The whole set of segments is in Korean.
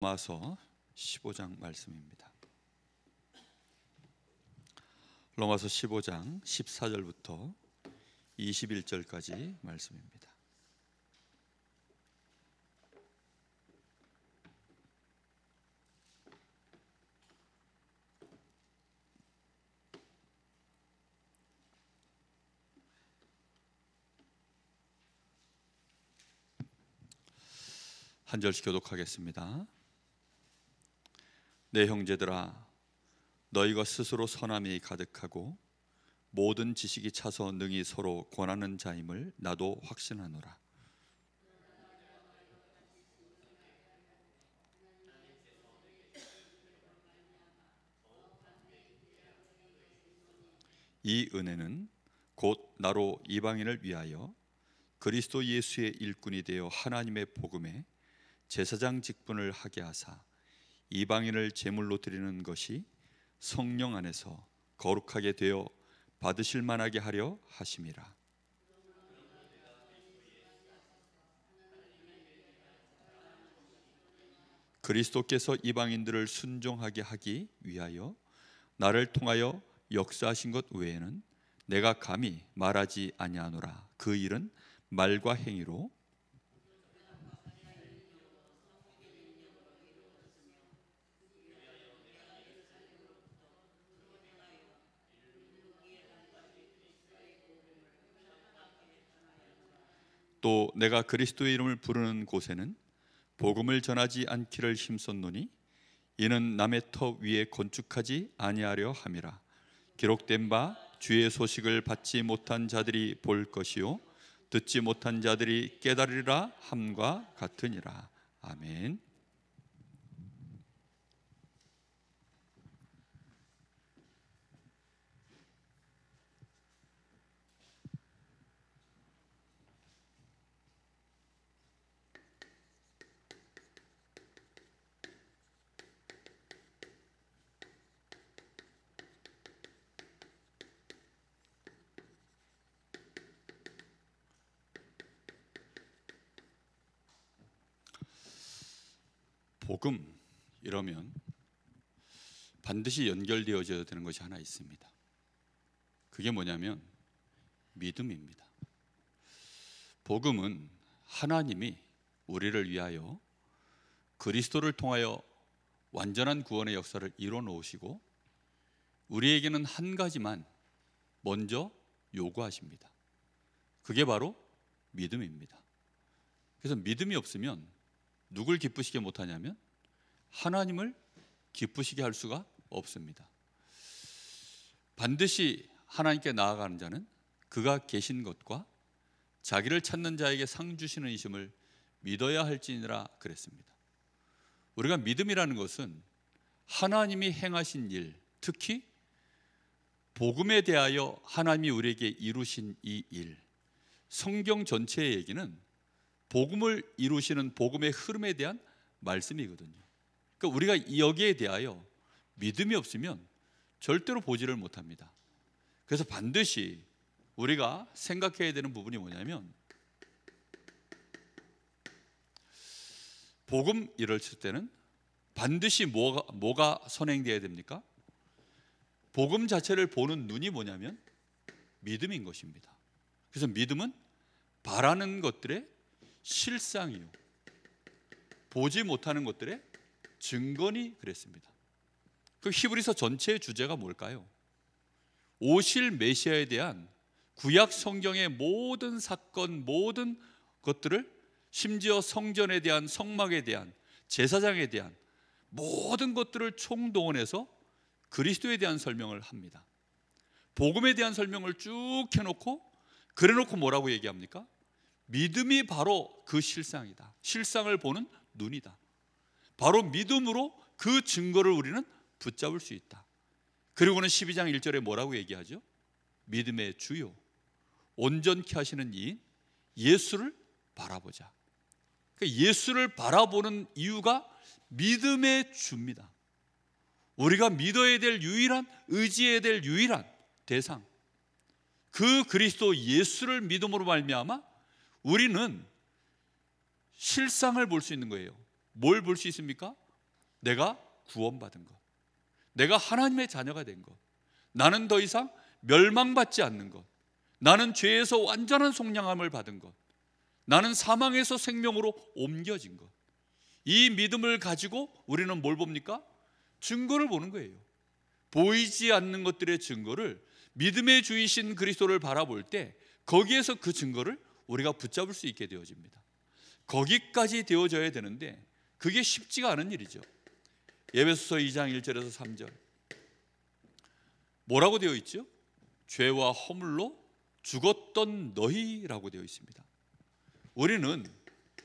로마서 15장 말씀입니다. 로마서 15장 14절부터 21절까지 말씀입니다. 한 절씩 교독하겠습니다. 내 형제들아, 너희가 스스로 선함이 가득하고 모든 지식이 차서 능히 서로 권하는 자임을 나도 확신하노라. 이 은혜는 곧 나로 이방인을 위하여 그리스도 예수의 일꾼이 되어 하나님의 복음에 제사장 직분을 하게 하사 이방인을 제물로 드리는 것이 성령 안에서 거룩하게 되어 받으실 만하게 하려 하심이라. 그리스도께서 이방인들을 순종하게 하기 위하여 나를 통하여 역사하신 것 외에는 내가 감히 말하지 아니하노라. 그 일은 말과 행위로 또 내가 그리스도의 이름을 부르는 곳에는 복음을 전하지 않기를 힘썼노니 이는 남의 터 위에 건축하지 아니하려 함이라. 기록된 바 주의 소식을 받지 못한 자들이 볼 것이요 듣지 못한 자들이 깨달으리라 함과 같으니라. 아멘. 복음 이러면 반드시 연결되어져야 되는 것이 하나 있습니다. 그게 뭐냐면 믿음입니다. 복음은 하나님이 우리를 위하여 그리스도를 통하여 완전한 구원의 역사를 이뤄 놓으시고 우리에게는 한 가지만 먼저 요구하십니다. 그게 바로 믿음입니다. 그래서 믿음이 없으면 누굴 기쁘시게 못하냐면 하나님을 기쁘시게 할 수가 없습니다. 반드시 하나님께 나아가는 자는 그가 계신 것과 자기를 찾는 자에게 상 주시는 이심을 믿어야 할지니라 그랬습니다. 우리가 믿음이라는 것은 하나님이 행하신 일, 특히 복음에 대하여 하나님이 우리에게 이루신 이 일, 성경 전체의 얘기는 복음을 이루시는 복음의 흐름에 대한 말씀이거든요. 그러니까 우리가 여기에 대하여 믿음이 없으면 절대로 보지를 못합니다. 그래서 반드시 우리가 생각해야 되는 부분이 뭐냐면 복음 이룰 때는 반드시 뭐가 선행되어야 됩니까? 복음 자체를 보는 눈이 뭐냐면 믿음인 것입니다. 그래서 믿음은 바라는 것들의 실상이요 보지 못하는 것들의 증거니 그랬습니다. 그 히브리서 전체의 주제가 뭘까요? 오실 메시아에 대한 구약 성경의 모든 사건, 모든 것들을, 심지어 성전에 대한, 성막에 대한, 제사장에 대한 모든 것들을 총동원해서 그리스도에 대한 설명을 합니다. 복음에 대한 설명을 쭉 해놓고 그래놓고 뭐라고 얘기합니까? 믿음이 바로 그 실상이다. 실상을 보는 눈이다. 바로 믿음으로 그 증거를 우리는 붙잡을 수 있다. 그리고는 12장 1절에 뭐라고 얘기하죠? 믿음의 주요 온전케 하시는 이인 예수를 바라보자. 그러니까 예수를 바라보는 이유가 믿음의 주입니다. 우리가 믿어야 될 유일한, 의지해야 될 유일한 대상, 그 그리스도 예수를 믿음으로 말미암아 우리는 실상을 볼 수 있는 거예요. 뭘 볼 수 있습니까? 내가 구원받은 것, 내가 하나님의 자녀가 된 것, 나는 더 이상 멸망받지 않는 것, 나는 죄에서 완전한 속량함을 받은 것, 나는 사망에서 생명으로 옮겨진 것, 이 믿음을 가지고 우리는 뭘 봅니까? 증거를 보는 거예요. 보이지 않는 것들의 증거를, 믿음의 주이신 그리스도를 바라볼 때 거기에서 그 증거를 우리가 붙잡을 수 있게 되어집니다. 거기까지 되어져야 되는데 그게 쉽지가 않은 일이죠. 에베소서 2장 1절에서 3절 뭐라고 되어 있죠? 죄와 허물로 죽었던 너희라고 되어 있습니다. 우리는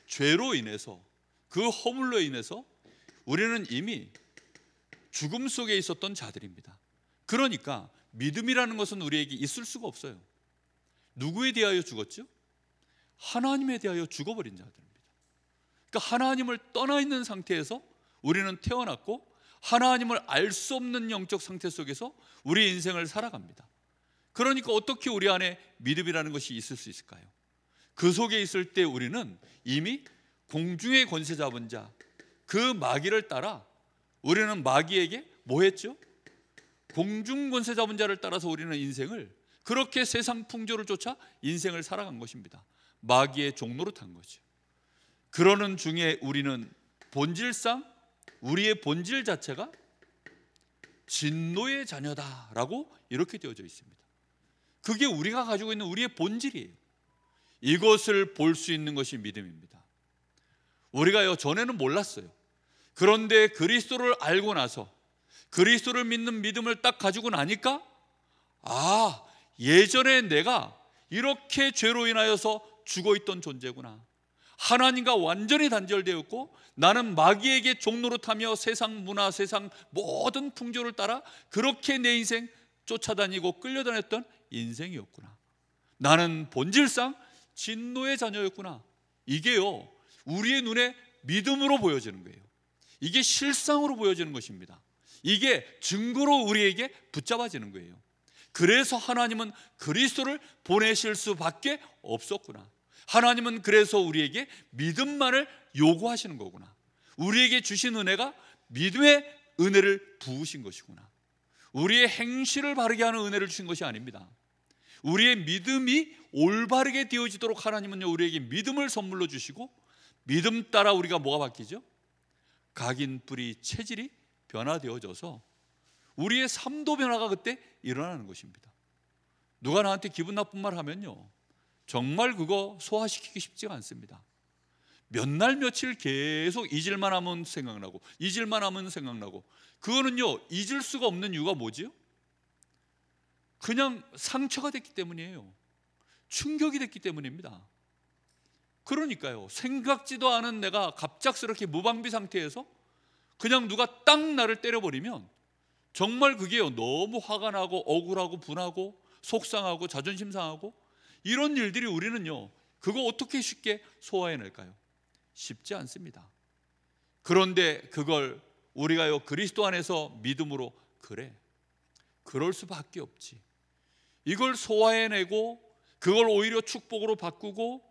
죄로 인해서, 그 허물로 인해서 우리는 이미 죽음 속에 있었던 자들입니다. 그러니까 믿음이라는 것은 우리에게 있을 수가 없어요. 누구에 대하여 죽었죠? 하나님에 대하여 죽어버린 자들입니다. 그러니까 하나님을 떠나 있는 상태에서 우리는 태어났고, 하나님을 알 수 없는 영적 상태 속에서 우리 인생을 살아갑니다. 그러니까 어떻게 우리 안에 믿음이라는 것이 있을 수 있을까요? 그 속에 있을 때 우리는 이미 공중의 권세 잡은 자, 그 마귀를 따라 우리는 마귀에게 뭐 했죠? 공중 권세 잡은 자를 따라서 우리는 인생을, 그렇게 세상 풍조를 쫓아 인생을 살아간 것입니다. 마귀의 종로로 탄 거죠. 그러는 중에 우리는 본질상 우리의 본질 자체가 진노의 자녀다라고 이렇게 되어져 있습니다. 그게 우리가 가지고 있는 우리의 본질이에요. 이것을 볼 수 있는 것이 믿음입니다. 우리가요, 전에는 몰랐어요. 그런데 그리스도를 알고 나서, 그리스도를 믿는 믿음을 딱 가지고 나니까, 아, 예전에 내가 이렇게 죄로 인하여서 죽어있던 존재구나. 하나님과 완전히 단절되었고 나는 마귀에게 종노릇하며 세상 문화, 세상 모든 풍조를 따라 그렇게 내 인생 쫓아다니고 끌려다녔던 인생이었구나. 나는 본질상 진노의 자녀였구나. 이게요, 우리의 눈에 믿음으로 보여지는 거예요. 이게 실상으로 보여지는 것입니다. 이게 증거로 우리에게 붙잡아지는 거예요. 그래서 하나님은 그리스도를 보내실 수밖에 없었구나. 하나님은 그래서 우리에게 믿음만을 요구하시는 거구나. 우리에게 주신 은혜가 믿음의 은혜를 부으신 것이구나. 우리의 행실을 바르게 하는 은혜를 주신 것이 아닙니다. 우리의 믿음이 올바르게 되어지도록 하나님은요, 우리에게 믿음을 선물로 주시고, 믿음 따라 우리가 뭐가 바뀌죠? 각인 뿌리 체질이 변화되어져서 우리의 삶도 변화가 그때 일어나는 것입니다. 누가 나한테 기분 나쁜 말 하면요, 정말 그거 소화시키기 쉽지가 않습니다. 몇 날 며칠 계속 잊을만 하면 생각나고, 잊을만 하면 생각나고, 그거는요, 잊을 수가 없는 이유가 뭐지요? 그냥 상처가 됐기 때문이에요. 충격이 됐기 때문입니다. 그러니까요, 생각지도 않은 내가 갑작스럽게 무방비 상태에서 그냥 누가 딱 나를 때려버리면 정말 그게요, 너무 화가 나고 억울하고 분하고 속상하고 자존심 상하고, 이런 일들이 우리는요, 그거 어떻게 쉽게 소화해낼까요? 쉽지 않습니다. 그런데 그걸 우리가요, 그리스도 안에서 믿음으로, 그래, 그럴 수밖에 없지, 이걸 소화해내고 그걸 오히려 축복으로 바꾸고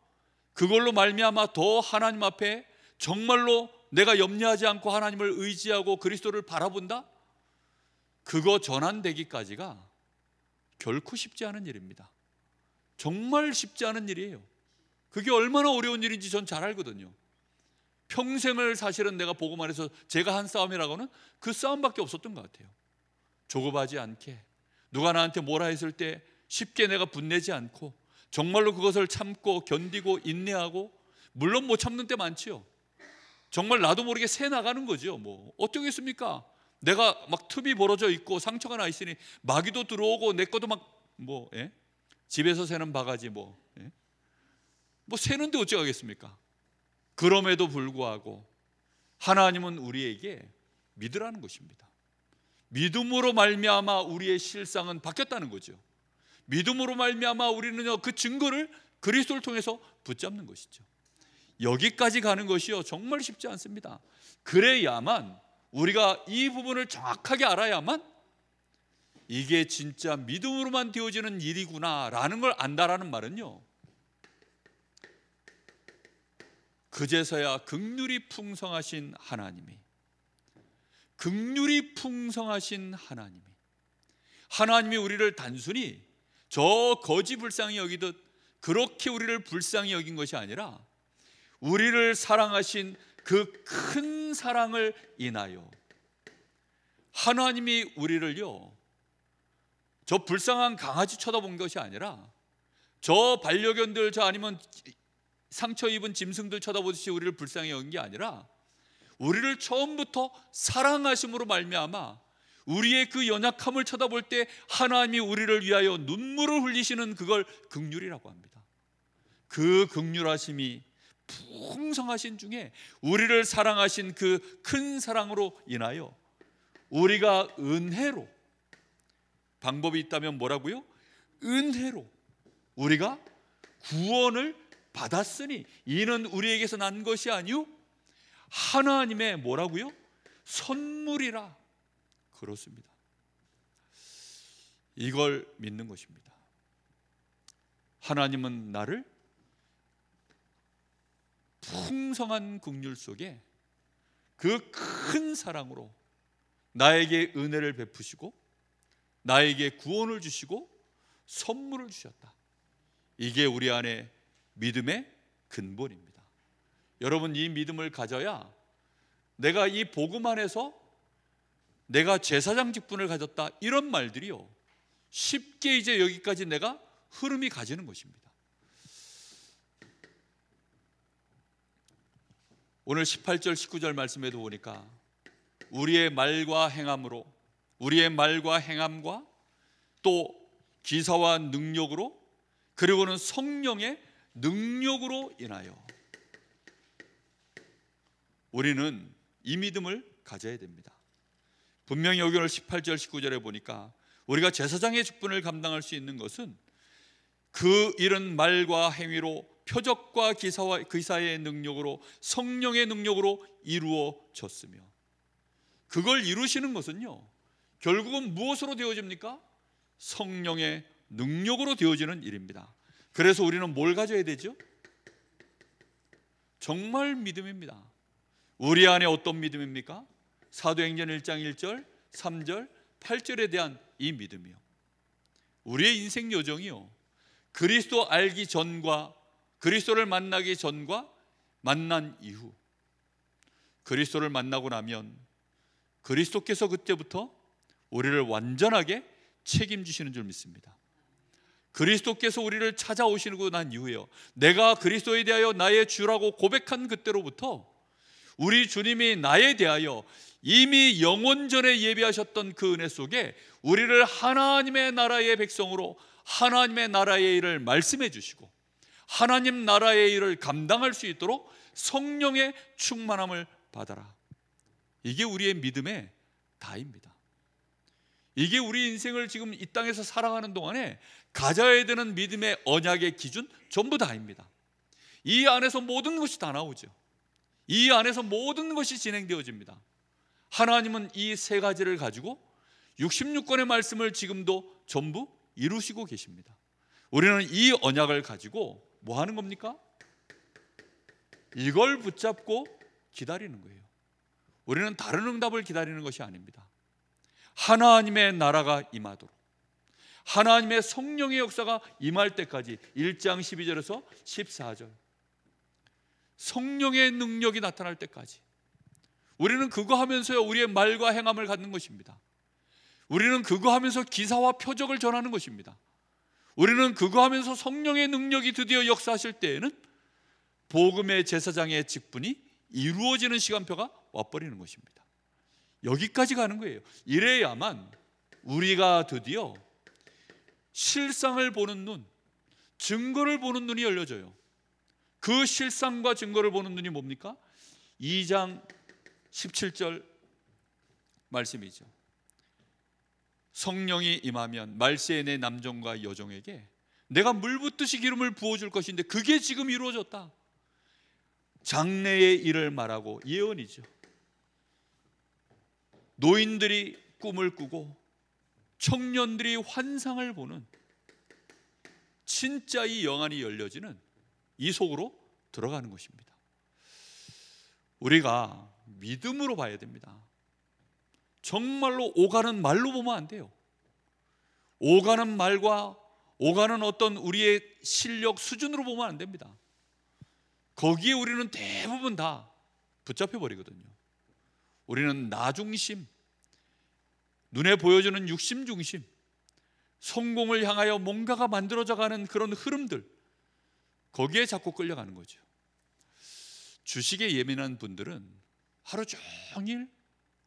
그걸로 말미암아 더 하나님 앞에 정말로 내가 염려하지 않고 하나님을 의지하고 그리스도를 바라본다? 그거 전환되기까지가 결코 쉽지 않은 일입니다. 정말 쉽지 않은 일이에요. 그게 얼마나 어려운 일인지 전 잘 알거든요. 평생을 사실은 내가 복음 안에서 제가 한 싸움이라고는 그 싸움밖에 없었던 것 같아요. 조급하지 않게, 누가 나한테 뭐라 했을 때 쉽게 내가 분내지 않고 정말로 그것을 참고 견디고 인내하고, 물론 못 참는 때 많지요. 정말 나도 모르게 새 나가는 거죠. 뭐 어떻겠습니까? 내가 막 틈이 벌어져 있고 상처가 나 있으니 마귀도 들어오고 내 것도 막 뭐 집에서 새는 바가지 뭐 새는데 어쩌겠습니까? 그럼에도 불구하고 하나님은 우리에게 믿으라는 것입니다. 믿음으로 말미암아 우리의 실상은 바뀌었다는 거죠. 믿음으로 말미암아 우리는요, 그 증거를 그리스도를 통해서 붙잡는 것이죠. 여기까지 가는 것이요, 정말 쉽지 않습니다. 그래야만, 우리가 이 부분을 정확하게 알아야만 이게 진짜 믿음으로만 되어지는 일이구나 라는 걸 안다라는 말은요, 그제서야 긍휼이 풍성하신 하나님이 긍휼이 풍성하신 하나님이 우리를 단순히 저 거지 불쌍히 여기듯 그렇게 우리를 불쌍히 여긴 것이 아니라 우리를 사랑하신 그 큰 사랑을 인하여 하나님이 우리를요, 저 불쌍한 강아지 쳐다본 것이 아니라 저 반려견들, 저 아니면 상처 입은 짐승들 쳐다보듯이 우리를 불쌍히 여긴 게 아니라 우리를 처음부터 사랑하심으로 말미암아 우리의 그 연약함을 쳐다볼 때 하나님이 우리를 위하여 눈물을 흘리시는 그걸 긍휼이라고 합니다. 그 긍휼하심이 풍성하신 중에 우리를 사랑하신 그 큰 사랑으로 인하여 우리가 은혜로, 방법이 있다면 뭐라고요? 은혜로 우리가 구원을 받았으니 이는 우리에게서 난 것이 아니요 하나님의 뭐라고요? 선물이라. 그렇습니다. 이걸 믿는 것입니다. 하나님은 나를 풍성한 긍휼 속에 그 큰 사랑으로 나에게 은혜를 베푸시고 나에게 구원을 주시고 선물을 주셨다. 이게 우리 안에 믿음의 근본입니다. 여러분, 이 믿음을 가져야 내가 이 복음 안에서 내가 제사장 직분을 가졌다, 이런 말들이요 쉽게 이제 여기까지 내가 흐름이 가지는 것입니다. 오늘 18절 19절 말씀에도 보니까 우리의 말과 행함으로, 우리의 말과 행함과 또 기사와 능력으로, 그리고는 성령의 능력으로 인하여 우리는 이 믿음을 가져야 됩니다. 분명히 여기 오늘 18절 19절에 보니까 우리가 제사장의 직분을 감당할 수 있는 것은 그 이런 말과 행위로, 표적과 기사의 능력으로, 성령의 능력으로 이루어졌으며, 그걸 이루시는 것은요 결국은 무엇으로 되어집니까? 성령의 능력으로 되어지는 일입니다. 그래서 우리는 뭘 가져야 되죠? 정말 믿음입니다. 우리 안에 어떤 믿음입니까? 사도행전 1장 1절, 3절, 8절에 대한 이 믿음이요, 우리의 인생 여정이요 그리스도 알기 전과 그리스도를 만나기 전과 만난 이후, 그리스도를 만나고 나면 그리스도께서 그때부터 우리를 완전하게 책임지시는 줄 믿습니다. 그리스도께서 우리를 찾아오시고 난 이후에요, 내가 그리스도에 대하여 나의 주라고 고백한 그때로부터 우리 주님이 나에 대하여 이미 영원전에 예비하셨던 그 은혜 속에 우리를 하나님의 나라의 백성으로, 하나님의 나라의 일을 말씀해 주시고 하나님 나라의 일을 감당할 수 있도록 성령의 충만함을 받아라. 이게 우리의 믿음의 다입니다. 이게 우리 인생을 지금 이 땅에서 살아가는 동안에 가져야 되는 믿음의 언약의 기준 전부 다입니다. 이 안에서 모든 것이 다 나오죠. 이 안에서 모든 것이 진행되어집니다. 하나님은 이 세 가지를 가지고 66권의 말씀을 지금도 전부 이루시고 계십니다. 우리는 이 언약을 가지고 뭐 하는 겁니까? 이걸 붙잡고 기다리는 거예요. 우리는 다른 응답을 기다리는 것이 아닙니다. 하나님의 나라가 임하도록, 하나님의 성령의 역사가 임할 때까지, 1장 12절에서 14절 성령의 능력이 나타날 때까지 우리는 그거 하면서요 우리의 말과 행함을 갖는 것입니다. 우리는 그거 하면서 기사와 표적을 전하는 것입니다. 우리는 그거 하면서 성령의 능력이 드디어 역사하실 때에는 복음의 제사장의 직분이 이루어지는 시간표가 와버리는 것입니다. 여기까지 가는 거예요. 이래야만 우리가 드디어 실상을 보는 눈, 증거를 보는 눈이 열려져요. 그 실상과 증거를 보는 눈이 뭡니까? 2장 17절 말씀이죠. 성령이 임하면 말세에 내 남종과 여종에게 내가 물 붓듯이 기름을 부어줄 것인데 그게 지금 이루어졌다. 장래의 일을 말하고 예언이죠. 노인들이 꿈을 꾸고 청년들이 환상을 보는 진짜 이 영안이 열려지는 이 속으로 들어가는 것입니다. 우리가 믿음으로 봐야 됩니다. 정말로 오가는 말로 보면 안 돼요. 오가는 말과 오가는 어떤 우리의 실력 수준으로 보면 안 됩니다. 거기에 우리는 대부분 다 붙잡혀 버리거든요. 우리는 나 중심, 눈에 보여주는 육심 중심, 성공을 향하여 뭔가가 만들어져 가는 그런 흐름들, 거기에 자꾸 끌려가는 거죠. 주식에 예민한 분들은 하루 종일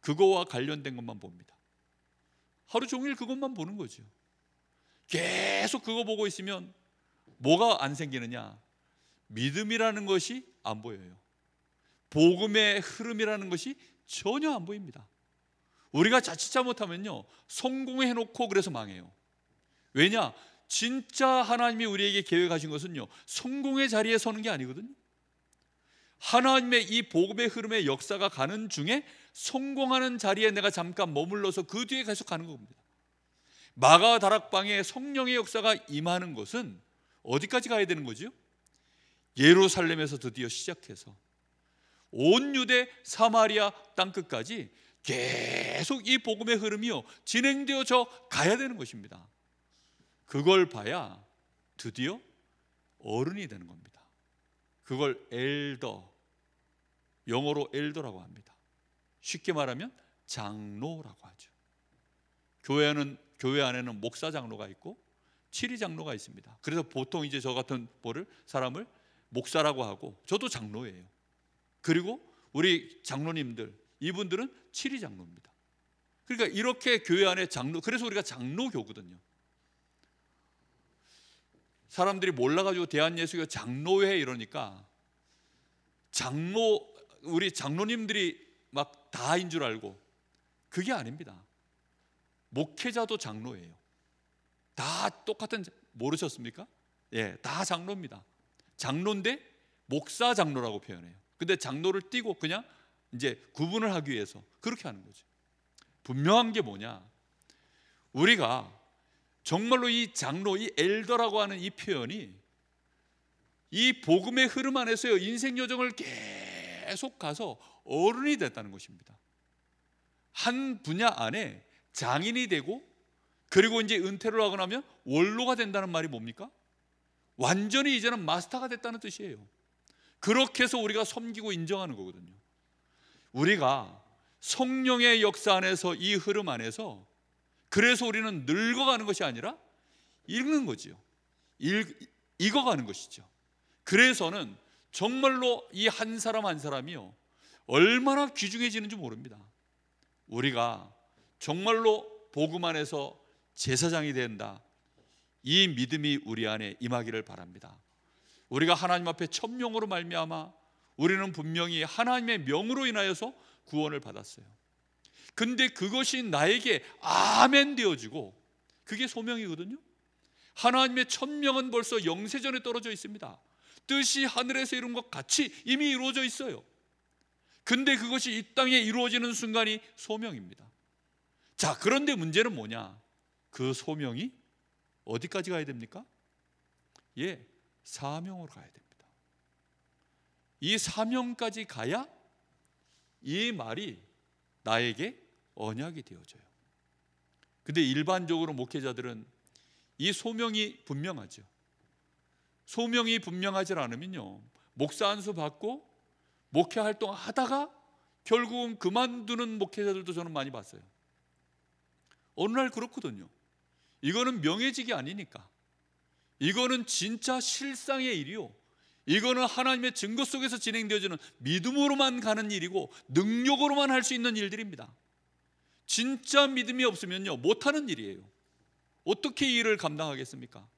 그거와 관련된 것만 봅니다. 하루 종일 그것만 보는 거죠. 계속 그거 보고 있으면 뭐가 안 생기느냐? 믿음이라는 것이 안 보여요. 복음의 흐름이라는 것이 전혀 안 보입니다. 우리가 자칫 잘못하면요, 성공해놓고 그래서 망해요. 왜냐? 진짜 하나님이 우리에게 계획하신 것은요, 성공의 자리에 서는 게 아니거든요. 하나님의 이 복음의 흐름의 역사가 가는 중에 성공하는 자리에 내가 잠깐 머물러서 그 뒤에 계속 가는 겁니다. 마가 다락방에 성령의 역사가 임하는 것은 어디까지 가야 되는 거죠? 예루살렘에서 드디어 시작해서 온 유대 사마리아 땅끝까지 계속 이 복음의 흐름이요, 진행되어져 가야 되는 것입니다. 그걸 봐야 드디어 어른이 되는 겁니다. 그걸 엘더, 영어로 엘더라고 합니다. 쉽게 말하면 장로라고 하죠. 교회 안에는 목사 장로가 있고 치리 장로가 있습니다. 그래서 보통 이제 저 같은 사람을 목사라고 하고, 저도 장로예요. 그리고 우리 장로님들, 이분들은 치리 장로입니다. 그러니까 이렇게 교회 안에 장로, 그래서 우리가 장로교거든요. 사람들이 몰라가지고 대한예수교 장로회 이러니까 우리 장로님들이 막 다인 줄 알고, 그게 아닙니다. 목회자도 장로예요. 다 똑같은, 모르셨습니까? 예, 다 장로입니다. 장로인데 목사 장로라고 표현해요. 근데 장로를 띄고 그냥 이제 구분을 하기 위해서 그렇게 하는 거죠. 분명한 게 뭐냐? 우리가 정말로 이 장로, 이 엘더라고 하는 이 표현이 이 복음의 흐름 안에서요, 인생 여정을 계속 가서 어른이 됐다는 것입니다. 한 분야 안에 장인이 되고, 그리고 이제 은퇴를 하고 나면 원로가 된다는 말이 뭡니까? 완전히 이제는 마스터가 됐다는 뜻이에요. 그렇게 해서 우리가 섬기고 인정하는 거거든요. 우리가 성령의 역사 안에서, 이 흐름 안에서, 그래서 우리는 늙어가는 것이 아니라 읽는 거지요. 익어가는 것이죠. 그래서는 정말로 이 한 사람 한 사람이요, 얼마나 귀중해지는지 모릅니다. 우리가 정말로 복음 안에서 제사장이 된다, 이 믿음이 우리 안에 임하기를 바랍니다. 우리가 하나님 앞에 천명으로 말미암아 우리는 분명히 하나님의 명으로 인하여서 구원을 받았어요. 근데 그것이 나에게 아멘 되어지고, 그게 소명이거든요. 하나님의 천명은 벌써 영세전에 떨어져 있습니다. 뜻이 하늘에서 이룬 것 같이 이미 이루어져 있어요. 근데 그것이 이 땅에 이루어지는 순간이 소명입니다. 자, 그런데 문제는 뭐냐? 그 소명이 어디까지 가야 됩니까? 예, 사명으로 가야 됩니다. 이 사명까지 가야 이 말이 나에게 언약이 되어져요. 근데 일반적으로 목회자들은 이 소명이 분명하죠. 소명이 분명하지 않으면요, 목사 안수 받고 목회 활동 하다가 결국은 그만두는 목회자들도 저는 많이 봤어요. 어느 날 그렇거든요. 이거는 명예직이 아니니까, 이거는 진짜 실상의 일이요, 이거는 하나님의 증거 속에서 진행되어지는 믿음으로만 가는 일이고 능력으로만 할 수 있는 일들입니다. 진짜 믿음이 없으면요, 못하는 일이에요. 어떻게 이 일을 감당하겠습니까?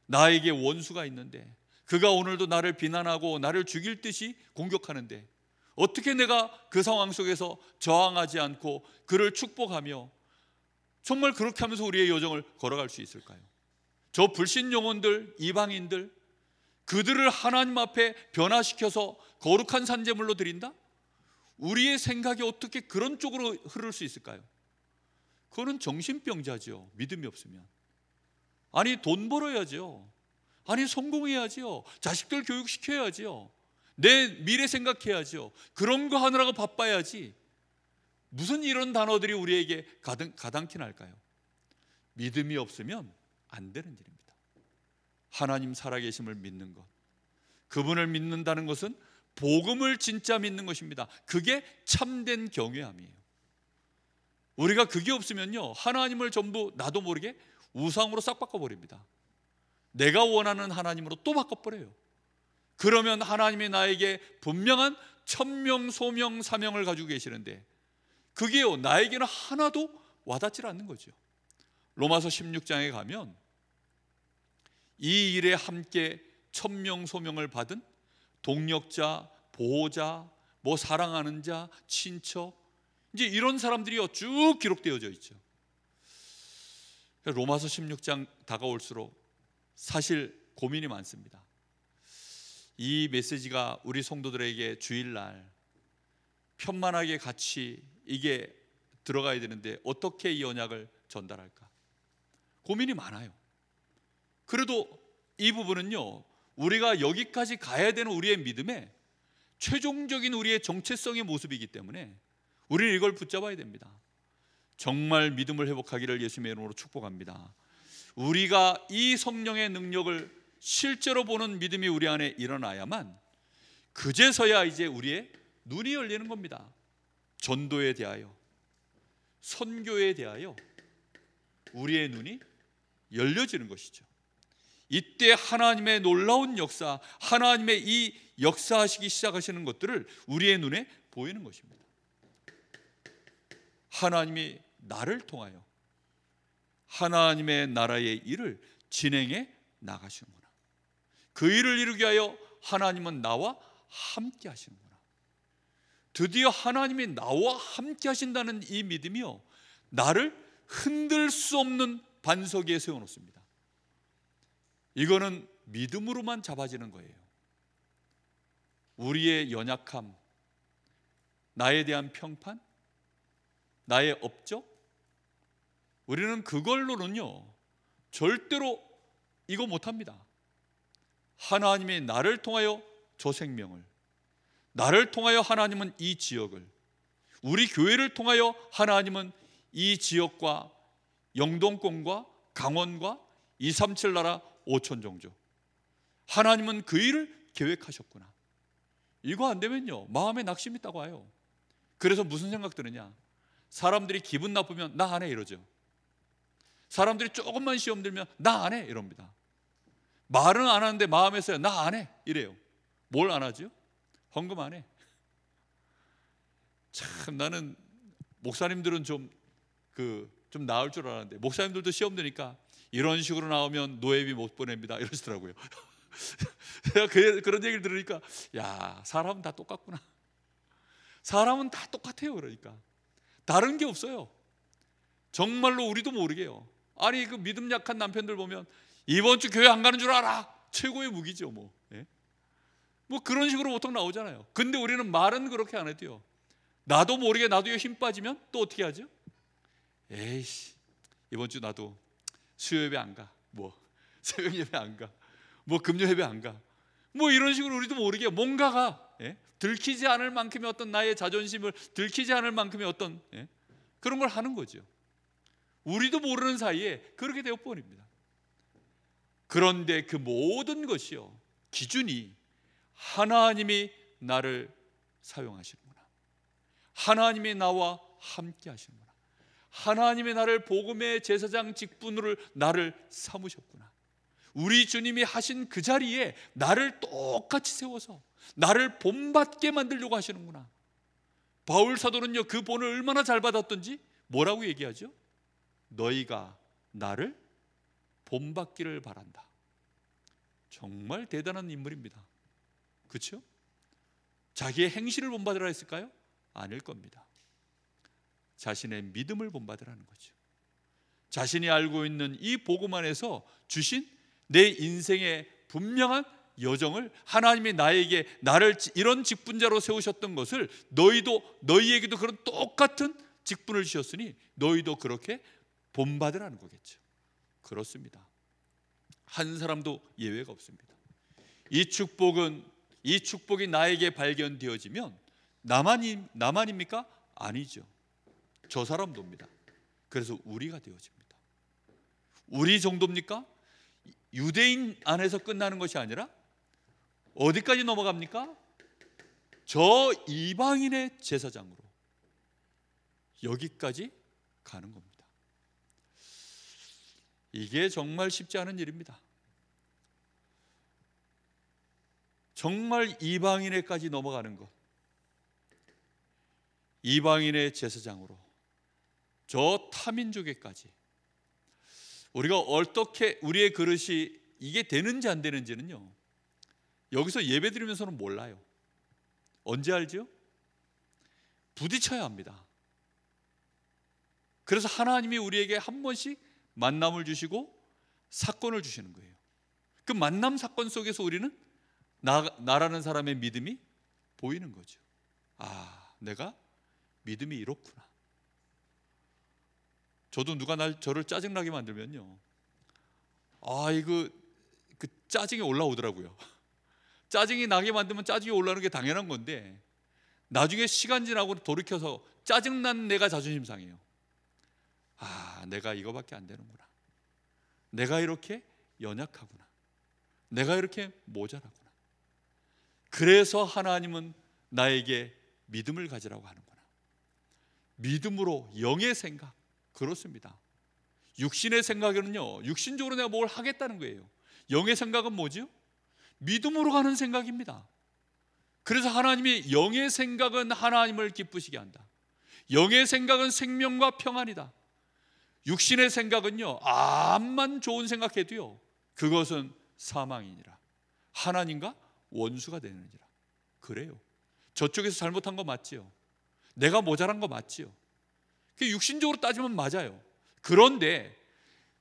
나에게 원수가 있는데 그가 오늘도 나를 비난하고 나를 죽일 듯이 공격하는데 어떻게 내가 그 상황 속에서 저항하지 않고 그를 축복하며 정말 그렇게 하면서 우리의 여정을 걸어갈 수 있을까요? 저 불신 영혼들, 이방인들, 그들을 하나님 앞에 변화시켜서 거룩한 산제물로 드린다? 우리의 생각이 어떻게 그런 쪽으로 흐를 수 있을까요? 그거는 정신병자죠. 믿음이 없으면. 아니, 돈 벌어야죠. 아니, 성공해야죠. 자식들 교육시켜야죠. 내 미래 생각해야죠. 그런 거 하느라고 바빠야지. 무슨 이런 단어들이 우리에게 가당키 날까요? 믿음이 없으면 안 되는 일입니다. 하나님 살아계심을 믿는 것, 그분을 믿는다는 것은 복음을 진짜 믿는 것입니다. 그게 참된 경외함이에요. 우리가 그게 없으면요, 하나님을 전부 나도 모르게 우상으로 싹 바꿔버립니다. 내가 원하는 하나님으로 또 바꿔버려요. 그러면 하나님이 나에게 분명한 천명, 소명, 사명을 가지고 계시는데 그게요, 나에게는 하나도 와닿지 않는 거죠. 로마서 16장에 가면 이 일에 함께 천명, 소명을 받은 동력자, 보호자, 뭐 사랑하는 자, 친척, 이제 이런 사람들이 쭉 기록되어져 있죠. 로마서 16장 다가올수록 사실 고민이 많습니다. 이 메시지가 우리 성도들에게 주일날 편만하게 같이 이게 들어가야 되는데 어떻게 이 언약을 전달할까? 고민이 많아요. 그래도 이 부분은요, 우리가 여기까지 가야 되는 우리의 믿음의 최종적인 우리의 정체성의 모습이기 때문에 우리는 이걸 붙잡아야 됩니다. 정말 믿음을 회복하기를 예수님의 이름으로 축복합니다. 우리가 이 성령의 능력을 실제로 보는 믿음이 우리 안에 일어나야만 그제서야 이제 우리의 눈이 열리는 겁니다. 전도에 대하여, 선교에 대하여 우리의 눈이 열려지는 것이죠. 이때 하나님의 놀라운 역사, 하나님의 이 역사하시기 시작하시는 것들을 우리의 눈에 보이는 것입니다. 하나님이 나를 통하여 하나님의 나라의 일을 진행해 나가시는구나. 그 일을 이루기 위하여 하나님은 나와 함께 하시는구나. 드디어 하나님이 나와 함께 하신다는 이 믿음이요, 나를 흔들 수 없는 반석 위에 세워놓습니다. 이거는 믿음으로만 잡아지는 거예요. 우리의 연약함, 나에 대한 평판, 나의 업적, 우리는 그걸로는요 절대로 이거 못합니다. 하나님이 나를 통하여 저 생명을, 나를 통하여 하나님은 이 지역을, 우리 교회를 통하여 하나님은 이 지역과 영동권과 강원과 237 나라 5천 종족, 하나님은 그 일을 계획하셨구나. 이거 안 되면요 마음에 낙심이 딱 와요. 그래서 무슨 생각 드느냐, 사람들이 기분 나쁘면 나 안 해 이러죠. 사람들이 조금만 시험 들면 나 안 해 이럽니다. 말은 안 하는데 마음에서야 나 안 해 이래요. 뭘 안 하죠? 헌금 안 해. 참 나는 목사님들은 좀 나을 줄 알았는데 목사님들도 시험 드니까 이런 식으로 나오면 노예비 못 보냅니다 이러시더라고요. 제가 그런 얘기를 들으니까 야, 사람은 다 똑같구나. 사람은 다 똑같아요. 그러니까 다른 게 없어요. 정말로 우리도 모르게요. 아니 그 믿음 약한 남편들 보면 이번 주 교회 안 가는 줄 알아. 최고의 무기죠 뭐. 예? 뭐 그런 식으로 보통 나오잖아요. 근데 우리는 말은 그렇게 안 해도요, 나도 모르게 나도 힘 빠지면 또 어떻게 하죠? 에이씨 이번 주 나도 수요 예배 안 가, 뭐 새벽 예배 안 가, 뭐 금요 예배 안 가, 뭐 이런 식으로 우리도 모르게 뭔가가 들키지 않을 만큼의 어떤 나의 자존심을 들키지 않을 만큼의 어떤 그런 걸 하는 거죠. 우리도 모르는 사이에 그렇게 되어 버립니다. 그런데 그 모든 것이요 기준이 하나님이 나를 사용하시는구나, 하나님이 나와 함께 하시는구나, 하나님이 나를 복음의 제사장 직분으로 나를 삼으셨구나, 우리 주님이 하신 그 자리에 나를 똑같이 세워서 나를 본받게 만들려고 하시는구나. 바울 사도는요 그 본을 얼마나 잘 받았던지 뭐라고 얘기하죠? 너희가 나를 본받기를 바란다. 정말 대단한 인물입니다. 그렇죠? 자기의 행실을 본받으라 했을까요? 아닐 겁니다. 자신의 믿음을 본받으라는 거죠. 자신이 알고 있는 이 복음 안에서 주신 내 인생의 분명한 여정을, 하나님이 나에게 나를 이런 직분자로 세우셨던 것을 너희에게도 그런 똑같은 직분을 주셨으니 너희도 그렇게 본받으라는 거겠죠. 그렇습니다. 한 사람도 예외가 없습니다. 이 축복이 나에게 발견되어지면 나만입니까? 아니죠. 저 사람도입니다. 그래서 우리가 되어집니다. 우리 정도입니까? 유대인 안에서 끝나는 것이 아니라 어디까지 넘어갑니까? 저 이방인의 제사장으로 여기까지 가는 겁니다. 이게 정말 쉽지 않은 일입니다. 정말 이방인에까지 넘어가는 것, 이방인의 제사장으로 저 타민족에까지, 우리가 어떻게 우리의 그릇이 이게 되는지 안 되는지는요, 여기서 예배 드리면서는 몰라요. 언제 알죠? 부딪혀야 합니다. 그래서 하나님이 우리에게 한 번씩 만남을 주시고 사건을 주시는 거예요. 그 만남 사건 속에서 우리는 나라는 사람의 믿음이 보이는 거죠. 아, 내가 믿음이 이렇구나. 저도 누가 저를 짜증나게 만들면요, 이거 그 짜증이 올라오더라고요. 짜증이 나게 만들면 짜증이 올라오는 게 당연한 건데, 나중에 시간 지나고 돌이켜서 짜증난 내가 자존심 상해요. 아, 내가 이거밖에 안 되는구나. 내가 이렇게 연약하구나. 내가 이렇게 모자라구나. 그래서 하나님은 나에게 믿음을 가지라고 하는구나. 믿음으로 영의 생각. 그렇습니다. 육신의 생각에는요, 육신적으로 내가 뭘 하겠다는 거예요. 영의 생각은 뭐죠? 믿음으로 가는 생각입니다. 그래서 하나님이 영의 생각은 하나님을 기쁘시게 한다. 영의 생각은 생명과 평안이다. 육신의 생각은요, 암만 좋은 생각해도요, 그것은 사망이니라. 하나님과 원수가 되느니라. 그래요. 저쪽에서 잘못한 거 맞지요. 내가 모자란 거 맞지요. 육신적으로 따지면 맞아요. 그런데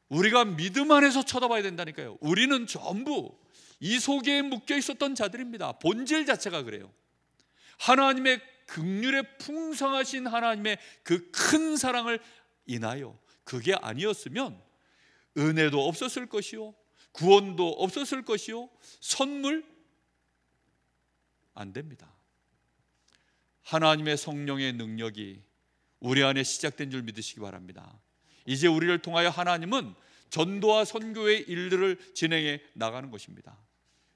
우리가 믿음 안에서 쳐다봐야 된다니까요. 우리는 전부 이 속에 묶여 있었던 자들입니다. 본질 자체가 그래요. 하나님의 긍휼에 풍성하신 하나님의 그 큰 사랑을 인하여 그게 아니었으면 은혜도 없었을 것이요, 구원도 없었을 것이요, 선물 안 됩니다. 하나님의 성령의 능력이 우리 안에 시작된 줄 믿으시기 바랍니다. 이제 우리를 통하여 하나님은 전도와 선교의 일들을 진행해 나가는 것입니다.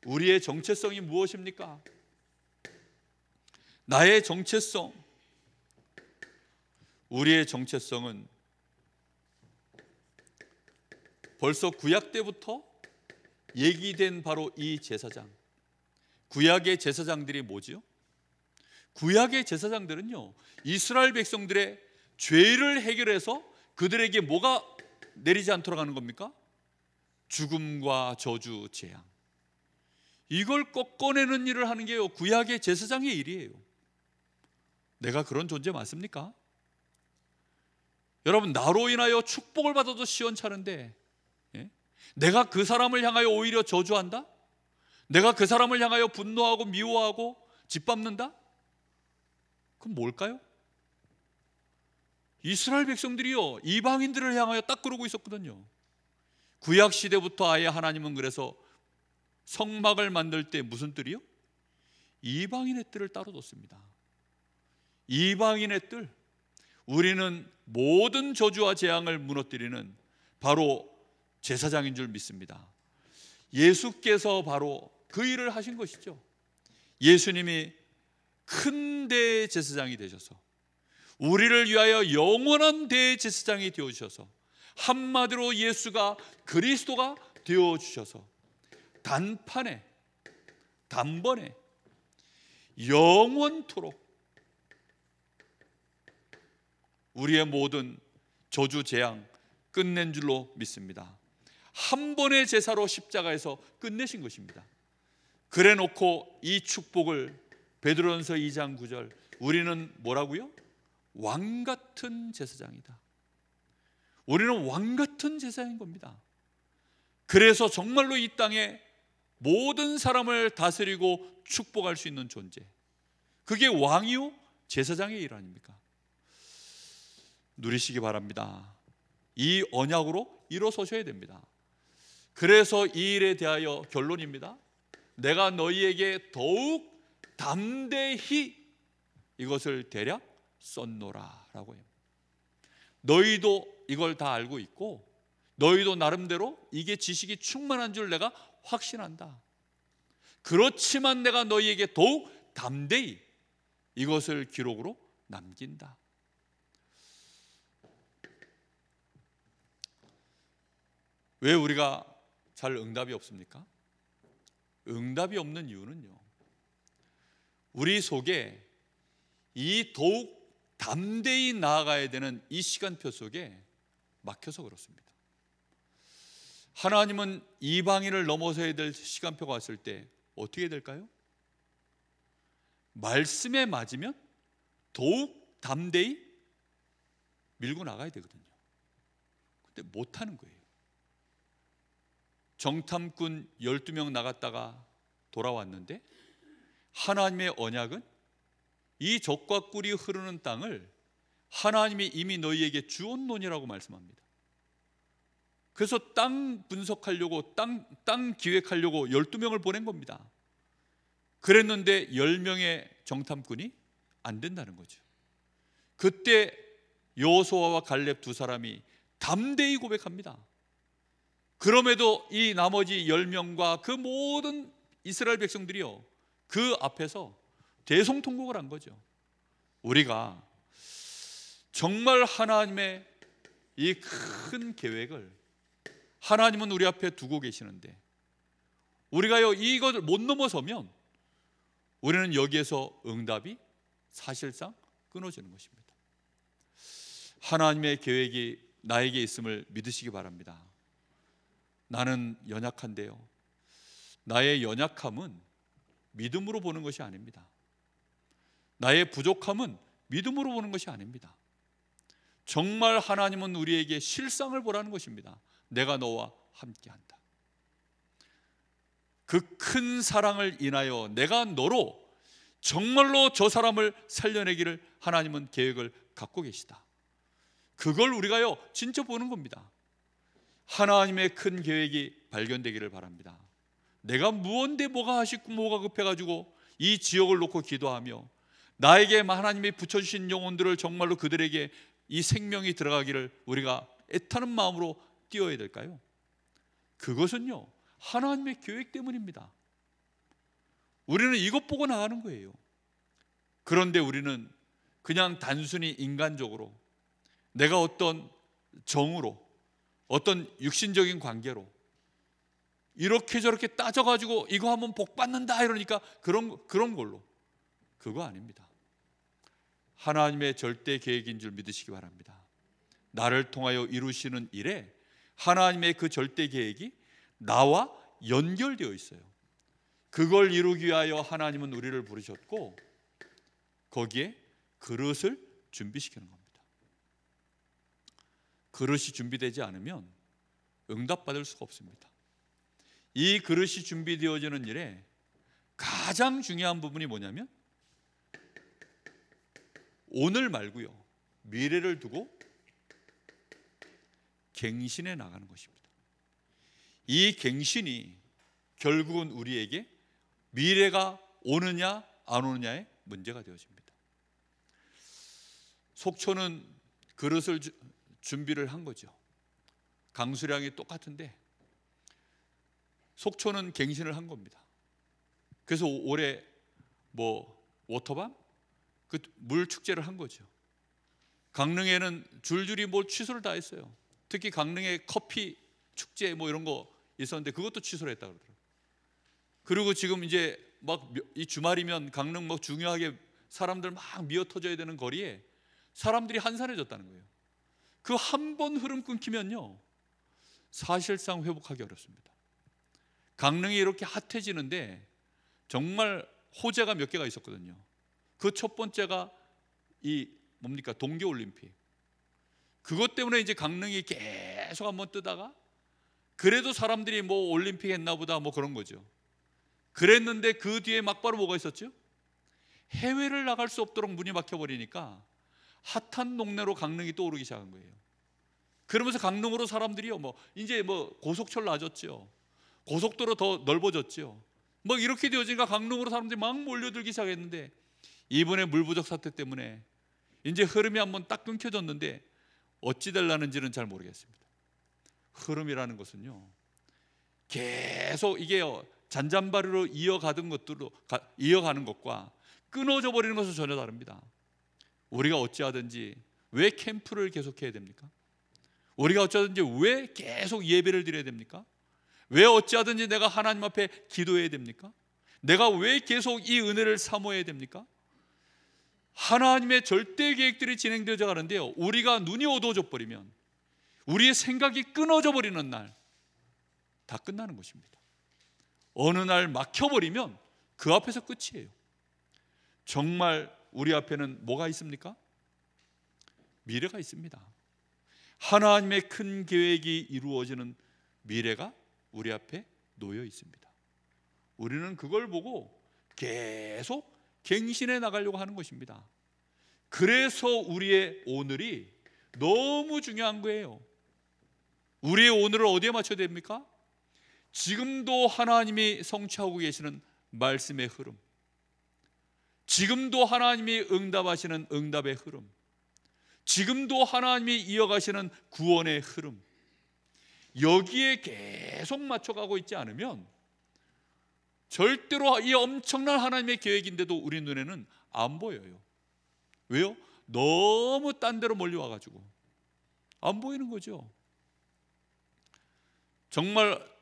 우리의 정체성이 무엇입니까? 나의 정체성, 우리의 정체성은 벌써 구약 때부터 얘기된 바로 이 제사장, 구약의 제사장들이 뭐지요? 구약의 제사장들은요, 이스라엘 백성들의 죄를 해결해서 그들에게 뭐가 내리지 않도록 하는 겁니까? 죽음과 저주, 재앙, 이걸 꺾어내는 일을 하는 게 구약의 제사장의 일이에요. 내가 그런 존재 맞습니까? 여러분, 나로 인하여 축복을 받아도 시원찮은데, 내가 그 사람을 향하여 오히려 저주한다? 내가 그 사람을 향하여 분노하고 미워하고 짓밟는다? 그럼 뭘까요? 이스라엘 백성들이요, 이방인들을 향하여 딱 그러고 있었거든요. 구약 시대부터 아예 하나님은 그래서 성막을 만들 때 무슨 뜰이요? 이방인의 뜰을 따로 뒀습니다. 이방인의 뜰, 우리는 모든 저주와 재앙을 무너뜨리는 바로 제사장인 줄 믿습니다. 예수께서 바로 그 일을 하신 것이죠. 예수님이 큰 대제사장이 되셔서 우리를 위하여 영원한 대제사장이 되어주셔서, 한마디로 예수가 그리스도가 되어주셔서 단번에 영원토록 우리의 모든 저주 재앙 끝낸 줄로 믿습니다. 한 번의 제사로 십자가에서 끝내신 것입니다. 그래 놓고 이 축복을 베드로전서 2장 9절, 우리는 뭐라고요? 왕같은 제사장이다. 우리는 왕같은 제사장인 겁니다. 그래서 정말로 이 땅에 모든 사람을 다스리고 축복할 수 있는 존재, 그게 왕이요 제사장의 일 아닙니까? 누리시기 바랍니다. 이 언약으로 일어서셔야 됩니다. 그래서 이 일에 대하여 결론입니다. 내가 너희에게 더욱 담대히 이것을 대략 썼노라 라고 해요. 너희도 이걸 다 알고 있고 너희도 나름대로 이게 지식이 충만한 줄 내가 확신한다. 그렇지만 내가 너희에게 더욱 담대히 이것을 기록으로 남긴다. 왜 우리가 잘 응답이 없습니까? 응답이 없는 이유는요, 우리 속에 이 더욱 담대히 나아가야 되는 이 시간표 속에 막혀서 그렇습니다. 하나님은 이방인을 넘어서야 될 시간표가 왔을 때 어떻게 될까요? 말씀에 맞으면 더욱 담대히 밀고 나가야 되거든요. 근데 못하는 거예요. 정탐꾼 12명 나갔다가 돌아왔는데 하나님의 언약은 이 젖과 꿀이 흐르는 땅을 하나님이 이미 너희에게 주었노니라고 말씀합니다. 그래서 땅 분석하려고 땅 기획하려고 12명을 보낸 겁니다. 그랬는데 10명의 정탐꾼이 안 된다는 거죠. 그때 여호수아와 갈렙 두 사람이 담대히 고백합니다. 그럼에도 이 나머지 10명과 그 모든 이스라엘 백성들이요, 그 앞에서 대성통곡을 한 거죠. 우리가 정말 하나님의 이 큰 계획을 하나님은 우리 앞에 두고 계시는데 우리가요 이것을 못 넘어서면 우리는 여기에서 응답이 사실상 끊어지는 것입니다. 하나님의 계획이 나에게 있음을 믿으시기 바랍니다. 나는 연약한데요, 나의 연약함은 믿음으로 보는 것이 아닙니다. 나의 부족함은 믿음으로 보는 것이 아닙니다. 정말 하나님은 우리에게 실상을 보라는 것입니다. 내가 너와 함께한다. 그 큰 사랑을 인하여 내가 너로 정말로 저 사람을 살려내기를 하나님은 계획을 갖고 계시다. 그걸 우리가요 진짜 보는 겁니다. 하나님의 큰 계획이 발견되기를 바랍니다. 내가 무언데 뭐가 하시고 뭐가 급해가지고 이 지역을 놓고 기도하며 나에게 하나님이 붙여주신 영혼들을 정말로 그들에게 이 생명이 들어가기를 우리가 애타는 마음으로 뛰어야 될까요? 그것은요 하나님의 계획 때문입니다. 우리는 이것 보고 나가는 거예요. 그런데 우리는 그냥 단순히 인간적으로 내가 어떤 정으로 어떤 육신적인 관계로 이렇게 저렇게 따져가지고 이거 하면 복 받는다 이러니까 그런 걸로, 그거 아닙니다. 하나님의 절대 계획인 줄 믿으시기 바랍니다. 나를 통하여 이루시는 일에 하나님의 그 절대 계획이 나와 연결되어 있어요. 그걸 이루기 위하여 하나님은 우리를 부르셨고 거기에 그릇을 준비시키는 겁니다. 그릇이 준비되지 않으면 응답받을 수가 없습니다. 이 그릇이 준비되어지는 일에 가장 중요한 부분이 뭐냐면 오늘 말고요 미래를 두고 갱신해 나가는 것입니다. 이 갱신이 결국은 우리에게 미래가 오느냐 안 오느냐의 문제가 되어집니다. 속초는 그릇을 준비를 한 거죠. 강수량이 똑같은데 속초는 갱신을 한 겁니다. 그래서 올해 워터밤 그 물 축제를 한 거죠. 강릉에는 줄줄이 취소를 다 했어요. 특히 강릉에 커피 축제 이런 거 있었는데 그것도 취소를 했다 그러더라고요. 그리고 지금 이제 이 주말이면 강릉 중요하게 사람들 막 미어 터져야 되는 거리에 사람들이 한산해졌다는 거예요. 그 한 번 흐름 끊기면요 사실상 회복하기 어렵습니다. 강릉이 이렇게 핫해지는데 정말 호재가 몇 개가 있었거든요. 그 첫 번째가 동계올림픽. 그것 때문에 이제 강릉이 계속 한번 뜨다가 그래도 사람들이 올림픽 했나 보다 그런 거죠. 그랬는데 그 뒤에 막바로 뭐가 있었죠? 해외를 나갈 수 없도록 문이 막혀버리니까 핫한 동네로 강릉이 떠오르기 시작한 거예요. 그러면서 강릉으로 사람들이요 이제 고속철 나아졌죠. 고속도로 더 넓어졌죠. 이렇게 되어지니까 강릉으로 사람들이 막 몰려들기 시작했는데 이번에 물 부족 사태 때문에 이제 흐름이 한번 딱 끊겨졌는데 어찌 될라는지는 잘 모르겠습니다. 흐름이라는 것은요, 계속 이게 잔잔바리로 이어가는 것과 끊어져 버리는 것은 전혀 다릅니다. 우리가 어찌하든지 왜 캠프를 계속해야 됩니까? 우리가 어찌하든지 왜 계속 예배를 드려야 됩니까? 왜 어찌하든지 내가 하나님 앞에 기도해야 됩니까? 내가 왜 계속 이 은혜를 사모해야 됩니까? 하나님의 절대 계획들이 진행되어져 가는데요, 우리가 눈이 어두워져 버리면, 우리의 생각이 끊어져 버리는 날 다 끝나는 것입니다. 어느 날 막혀버리면 그 앞에서 끝이에요. 정말 우리 앞에는 뭐가 있습니까? 미래가 있습니다. 하나님의 큰 계획이 이루어지는 미래가 우리 앞에 놓여 있습니다. 우리는 그걸 보고 계속 갱신해 나가려고 하는 것입니다. 그래서 우리의 오늘이 너무 중요한 거예요. 우리의 오늘을 어디에 맞춰야 됩니까? 지금도 하나님이 성취하고 계시는 말씀의 흐름, 지금도 하나님이 응답하시는 응답의 흐름, 지금도 하나님이 이어가시는 구원의 흐름, 여기에 계속 맞춰가고 있지 않으면 절대로 이 엄청난 하나님의 계획인데도 우리 눈에는 안 보여요. 왜요? 너무 딴 데로 몰려와가지고 안 보이는 거죠. 정말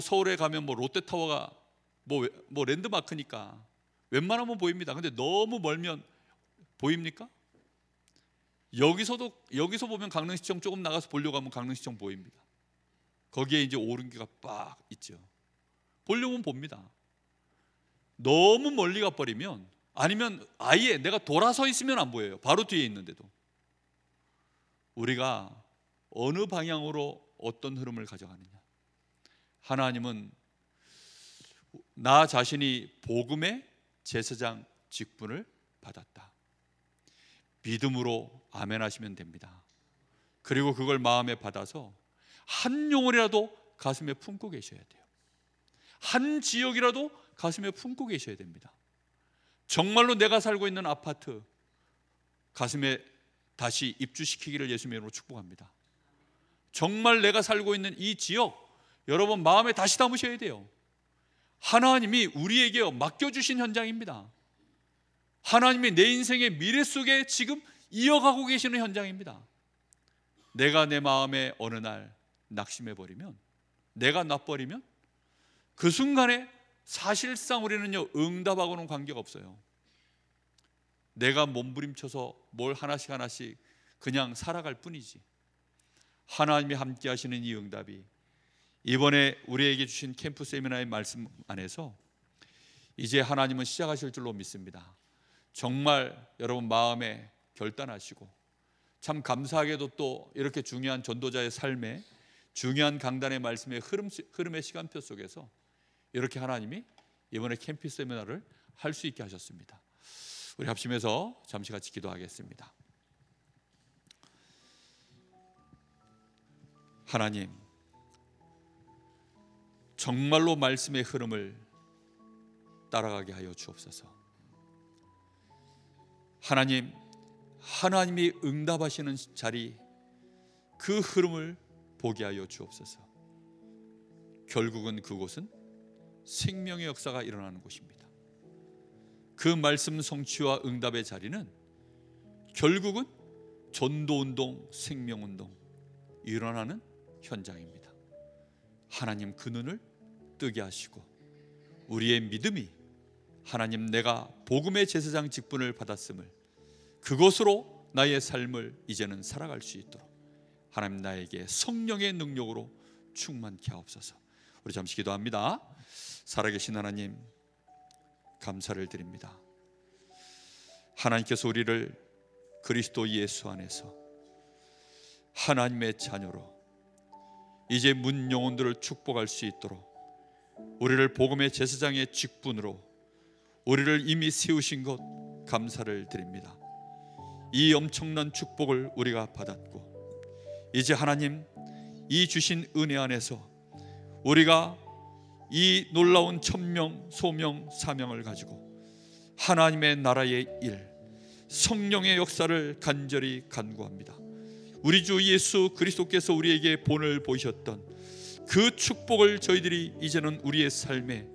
서울에 가면 롯데타워가 랜드마크니까 웬만하면 보입니다. 근데 너무 멀면 보입니까? 여기서 보면 강릉시청 조금 나가서 보려고 하면 강릉시청 보입니다. 거기에 이제 오른기가 빡 있죠. 보려면 봅니다. 너무 멀리 가버리면, 아니면 아예 내가 돌아서 있으면 안 보여요. 바로 뒤에 있는데도. 우리가 어느 방향으로 어떤 흐름을 가져가느냐. 하나님은 나 자신이 복음의 제사장 직분을 받았다. 믿음으로 아멘 하시면 됩니다. 그리고 그걸 마음에 받아서 한 영혼이라도 가슴에 품고 계셔야 돼요. 한 지역이라도 가슴에 품고 계셔야 됩니다. 정말로 내가 살고 있는 아파트 가슴에 다시 입주시키기를 예수님의 이름으로 축복합니다. 정말 내가 살고 있는 이 지역, 여러분 마음에 다시 담으셔야 돼요. 하나님이 우리에게 맡겨주신 현장입니다. 하나님이 내 인생의 미래 속에 지금 이어가고 계시는 현장입니다. 내가 내 마음에 어느 날 낙심해버리면, 내가 놔버리면 그 순간에 사실상 우리는요, 응답하고는 관계가 없어요. 내가 몸부림쳐서 뭘 하나씩 그냥 살아갈 뿐이지. 하나님이 함께 하시는 이 응답이 이번에 우리에게 주신 캠프 세미나의 말씀 안에서 이제 하나님은 시작하실 줄로 믿습니다. 정말 여러분 마음에 결단하시고, 참 감사하게도 또 이렇게 중요한 전도자의 삶에, 중요한 강단의 말씀의 흐름의 시간표 속에서 이렇게 하나님이 이번에 캠프 세미나를 할 수 있게 하셨습니다. 우리 합심해서 잠시 같이 기도하겠습니다. 하나님, 정말로 말씀의 흐름을 따라가게 하여 주옵소서. 하나님이 응답하시는 자리, 그 흐름을 보게 하여 주옵소서. 결국은 그곳은 생명의 역사가 일어나는 곳입니다. 그 말씀 성취와 응답의 자리는 결국은 전도운동, 생명운동 일어나는 현장입니다. 하나님 그 눈을 뜨게 하시고, 우리의 믿음이 하나님 내가 복음의 제사장 직분을 받았음을, 그것으로 나의 삶을 이제는 살아갈 수 있도록 하나님 나에게 성령의 능력으로 충만케 하옵소서. 우리 잠시 기도합니다. 살아계신 하나님, 감사를 드립니다. 하나님께서 우리를 그리스도 예수 안에서 하나님의 자녀로 이제 문 영혼들을 축복할 수 있도록 우리를 복음의 제사장의 직분으로 우리를 이미 세우신 것 감사를 드립니다. 이 엄청난 축복을 우리가 받았고, 이제 하나님 이 주신 은혜 안에서 우리가 이 놀라운 천명, 소명, 사명을 가지고 하나님의 나라의 일, 성령의 역사를 간절히 간구합니다. 우리 주 예수 그리스도께서 우리에게 본을 보이셨던 그 축복을 저희들이 이제는 우리의 삶에,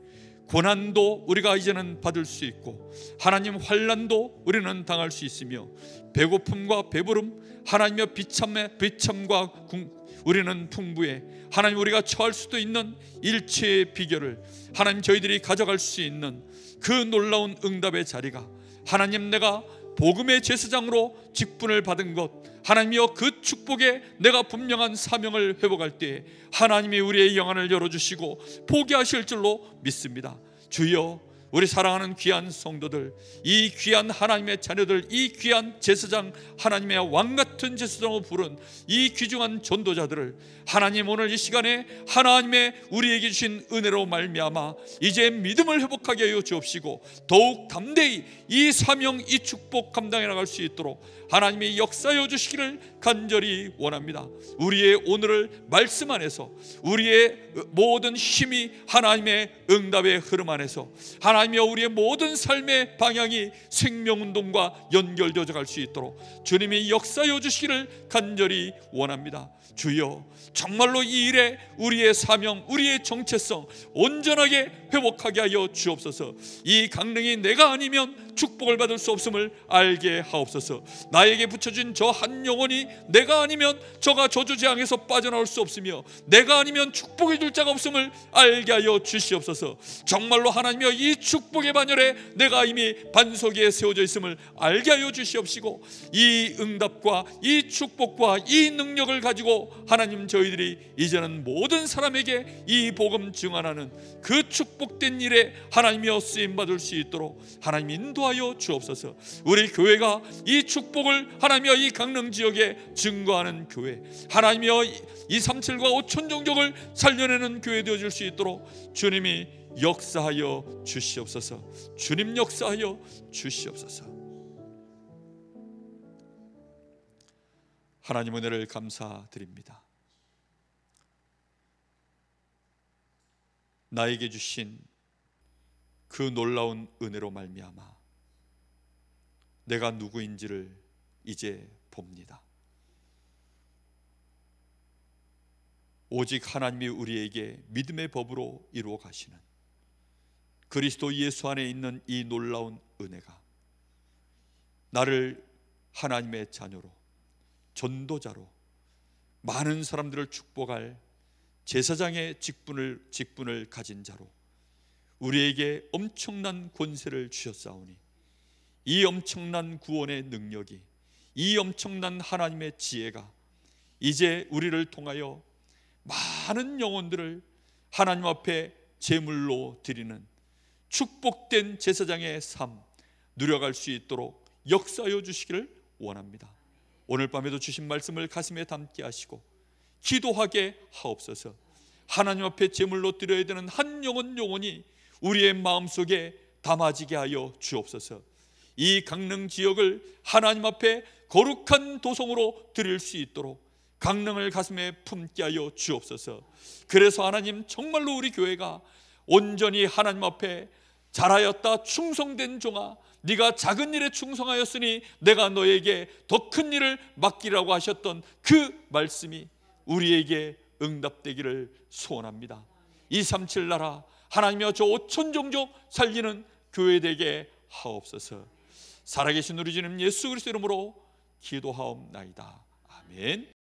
고난도 우리가 이제는 받을 수 있고 하나님 환난도 우리는 당할 수 있으며 배고픔과 배부름, 하나님의 비참과 우리는 풍부해 하나님 우리가 처할 수도 있는 일체의 비결을 하나님 저희들이 가져갈 수 있는 그 놀라운 응답의 자리가, 하나님 내가 복음의 제사장으로 직분을 받은 것, 하나님이여 그 축복에 내가 분명한 사명을 회복할 때에 하나님이 우리의 영안을 열어주시고 포기하실 줄로 믿습니다. 주여, 우리 사랑하는 귀한 성도들, 이 귀한 하나님의 자녀들, 이 귀한 제사장, 하나님의 왕같은 제사장으로 부른 이 귀중한 전도자들을 하나님 오늘 이 시간에 하나님의 우리에게 주신 은혜로 말미암아 이제 믿음을 회복하게 하여 주옵시고 더욱 담대히 이 사명, 이 축복 감당해 나갈 수 있도록 하나님이 역사하여 주시기를 간절히 원합니다. 우리의 오늘을 말씀 안에서 우리의 모든 힘이 하나님의 응답의 흐름 안에서 하나님이여 우리의 모든 삶의 방향이 생명운동과 연결되어 갈 수 있도록 주님이 역사하여 주시기를 간절히 원합니다. 주여, 정말로 이 일에 우리의 사명, 우리의 정체성 온전하게 회복하게 하여 주옵소서. 이 강릉이 내가 아니면 축복을 받을 수 없음을 알게 하옵소서. 나에게 붙여진 저 한 영혼이 내가 아니면 저가 저주재앙에서 빠져나올 수 없으며 내가 아니면 축복해 줄 자가 없음을 알게 하여 주시옵소서. 정말로 하나님이여 이 축복의 반열에 내가 이미 반석에 세워져 있음을 알게 하여 주시옵시고 이 응답과 이 축복과 이 능력을 가지고 하나님 저희들이 이제는 모든 사람에게 이 복음 증언하는 그 축복된 일에 하나님이여 쓰임받을 수 있도록 하나님 인도하여 주옵소서. 우리 교회가 이 축복을 하나님이여 이 강릉 지역에 증거하는 교회, 하나님이여 237과 5천 종족을 살려내는 교회 되어줄 수 있도록 주님이 역사하여 주시옵소서. 주님 역사하여 주시옵소서. 하나님 은혜를 감사드립니다. 나에게 주신 그 놀라운 은혜로 말미암아 내가 누구인지를 이제 봅니다. 오직 하나님이 우리에게 믿음의 법으로 이루어 가시는 그리스도 예수 안에 있는 이 놀라운 은혜가 나를 하나님의 자녀로, 전도자로, 많은 사람들을 축복할 제사장의 직분을 가진 자로 우리에게 엄청난 권세를 주셨사오니 이 엄청난 구원의 능력이, 이 엄청난 하나님의 지혜가 이제 우리를 통하여 많은 영혼들을 하나님 앞에 제물로 드리는 축복된 제사장의 삶 누려갈 수 있도록 역사하여 주시기를 원합니다. 오늘 밤에도 주신 말씀을 가슴에 담게 하시고 기도하게 하옵소서. 하나님 앞에 제물로 드려야 되는 한 영혼이 우리의 마음속에 담아지게 하여 주옵소서. 이 강릉 지역을 하나님 앞에 거룩한 도성으로 드릴 수 있도록 강릉을 가슴에 품게 하여 주옵소서. 그래서 하나님 정말로 우리 교회가 온전히 하나님 앞에 잘하였다 충성된 종아, 네가 작은 일에 충성하였으니 내가 너에게 더 큰 일을 맡기라고 하셨던 그 말씀이 우리에게 응답되기를 소원합니다. 237 나라 하나님이여 저 5천 종족 살리는 교회 되게 하옵소서. 살아계신 우리 주님 예수 그리스도 이름으로 기도하옵나이다. 아멘.